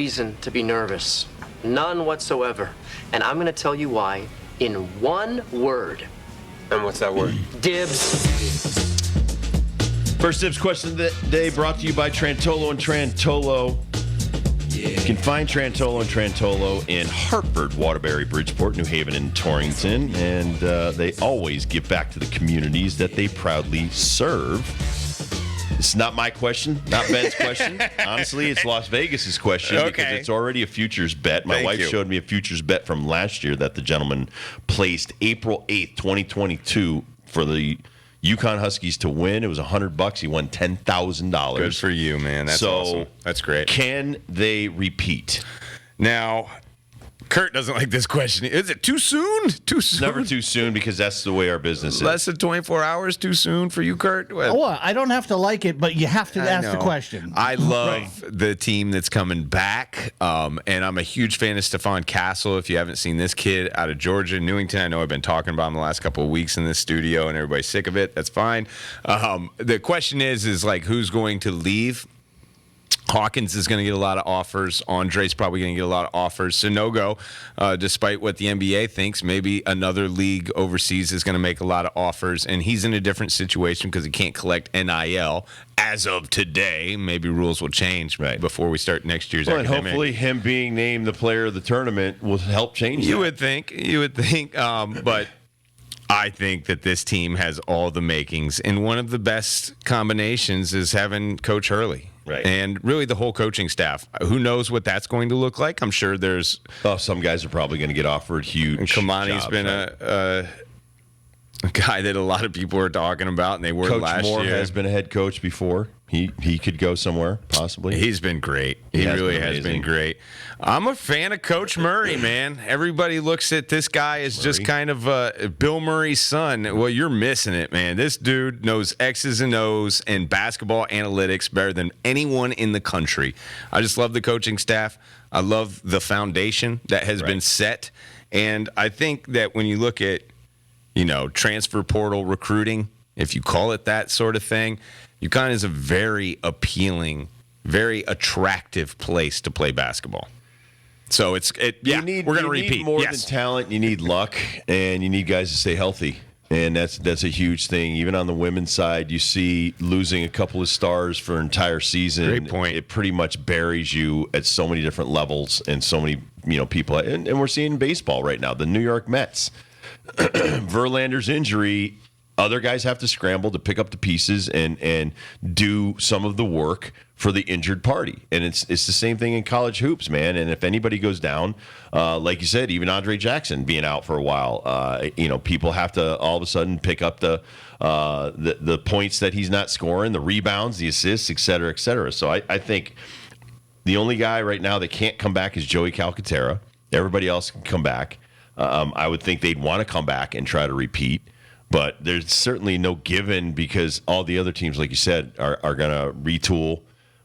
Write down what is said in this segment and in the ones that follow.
reason to be nervous. None whatsoever. And I'm going to tell you why in one word. And what's that word? Dibbs. First Dibbs question of the day brought to you by Trantolo and Trantolo. You can find Trantolo and Trantolo in Hartford, Waterbury, Bridgeport, New Haven, and Torrington. And they always give back to the communities that they proudly serve. This is not my question, not Ben's question. Honestly, it's Las Vegas's question because it's already a futures bet. My wife showed me a futures bet from last year that the gentleman placed April 8th, 2022 for the UConn Huskies to win. It was $100. He won $10,000. Good for you, man. That's awesome. That's great. Can they repeat? Now, Kurt doesn't like this question. Is it too soon? Too soon? Never too soon because that's the way our business is. Less than 24 hours too soon for you, Kurt? Well, I don't have to like it, but you have to ask the question. I love the team that's coming back, and I'm a huge fan of Stephon Castle. If you haven't seen this kid out of Georgia, Newington, I know I've been talking about him the last couple of weeks in this studio, and everybody's sick of it. That's fine. The question is like who's going to leave? Hawkins is going to get a lot of offers. Andre's probably going to get a lot of offers. Sanogo, despite what the NBA thinks, maybe another league overseas is going to make a lot of offers. And he's in a different situation because he can't collect NIL as of today. Maybe rules will change before we start next year's academic. And hopefully him being named the player of the tournament will help change that. You would think. But I think that this team has all the makings. And one of the best combinations is having Coach Hurley. Right. And really the whole coaching staff. Who knows what that's going to look like? I'm sure there's... some guys are probably going to get offered huge and Kamani's been a guy that a lot of people are talking about, and they were Coach last Moore year. has been a head coach before. He could go somewhere, possibly. He's been great. He really has been great. I'm a fan of Coach Murray, man. Everybody looks at this guy as just kind of Bill Murray's son. Well, you're missing it, man. This dude knows X's and O's and basketball analytics better than anyone in the country. I just love the coaching staff. I love the foundation that has been set. And I think that when you look at, transfer portal recruiting, if you call it that sort of thing, UConn is a very appealing, very attractive place to play basketball. So we're going to repeat. You need more than talent. You need luck, and you need guys to stay healthy. And that's a huge thing. Even on the women's side, you see losing a couple of stars for an entire season. Great point. It pretty much buries you at so many different levels and so many people. And we're seeing baseball right now. The New York Mets. Verlander's injury. Other guys have to scramble to pick up the pieces and do some of the work for the injured party. And it's the same thing in college hoops, man. And if anybody goes down, like you said, even Andre Jackson being out for a while, people have to all of a sudden pick up the points that he's not scoring, the rebounds, the assists, et cetera, et cetera. So I think the only guy right now that can't come back is Joey Calcaterra. Everybody else can come back. I would think they'd want to come back and try to repeat. But there's certainly no given because all the other teams, like you said, are going to retool.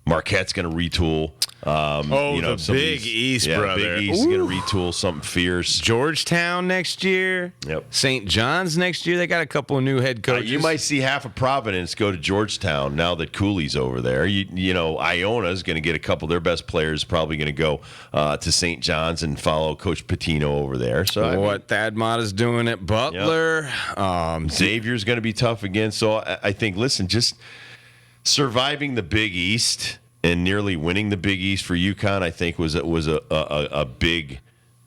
Marquette's going to retool. The Big East, brother. Big East is going to retool something fierce. Georgetown next year. Yep. St. John's next year. They got a couple of new head coaches. You might see half of Providence go to Georgetown now that Cooley's over there. Iona's going to get a couple of their best players probably going to go to St. John's and follow Coach Pitino over there. So Thad Matta's doing at Butler. Yep. Xavier's going to be tough again. So I think, listen, just surviving the Big East and nearly winning the Big East for UConn, I think, was a big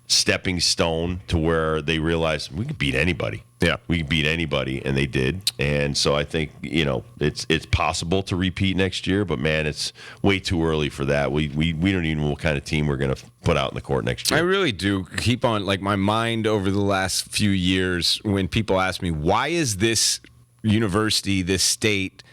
stepping stone to where they realized we could beat anybody. Yeah, we could beat anybody, and they did. And so I think it's possible to repeat next year, but man, it's way too early for that. We don't even know what kind of team we're going to put out in the court next year. I really do keep on my mind over the last few years when people ask me why is this university, this state,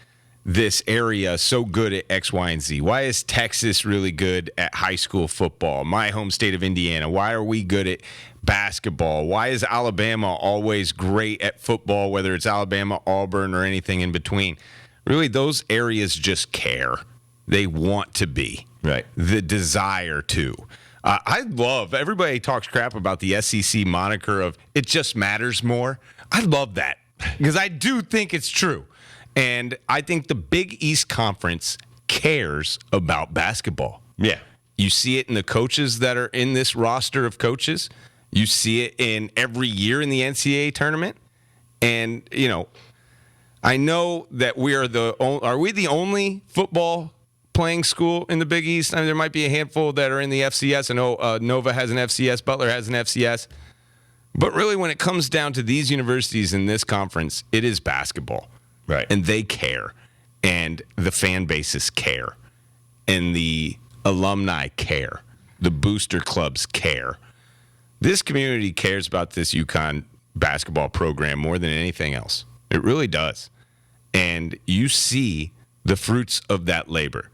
this area so good at X, Y, and Z? Why is Texas really good at high school football? My home state of Indiana. Why are we good at basketball? Why is Alabama always great at football, whether it's Alabama, Auburn, or anything in between? Really, those areas just care. They want to be. Right. The desire to. I love, everybody talks crap about the SEC moniker of it just matters more. I love that because I do think it's true. And I think the Big East Conference cares about basketball. Yeah. You see it in the coaches that are in this roster of coaches. You see it in every year in the NCAA tournament. And, I know that are we the only football playing school in the Big East? I mean, there might be a handful that are in the FCS. I know Nova has an FCS, Butler has an FCS. But really, when it comes down to these universities in this conference, it is basketball. Right. And they care. And the fan bases care. And the alumni care. The booster clubs care. This community cares about this UConn basketball program more than anything else. It really does. And you see the fruits of that labor.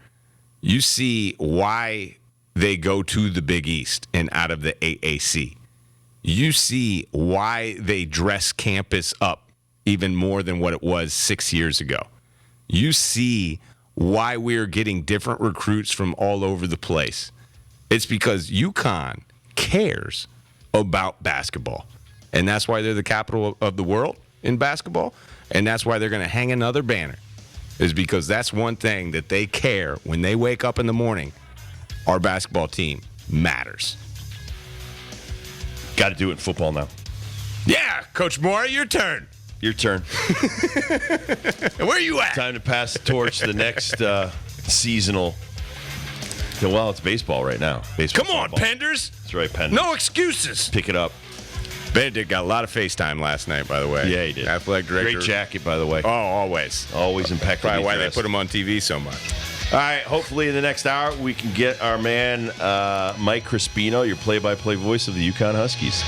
You see why they go to the Big East and out of the AAC. You see why they dress campus up even more than what it was 6 years ago. You see why we're getting different recruits from all over the place. It's because UConn cares about basketball. And that's why they're the capital of the world in basketball. And that's why they're going to hang another banner, is because that's one thing that they care when they wake up in the morning. Our basketball team matters. Got to do it in football now. Yeah, Coach Moore, your turn. Your turn. Where are you at? Time to pass the torch to the next seasonal. Well, it's baseball right now. Baseball, come on, football. Penders. That's right, Penders. No excuses. Pick it up. Benedict got a lot of FaceTime last night, by the way. Yeah, he did. Athletic director. Great jacket, by the way. Oh, always. Always impeccable. Probably why they put him on TV so much. All right, hopefully in the next hour we can get our man Mike Crispino, your play-by-play voice of the UConn Huskies.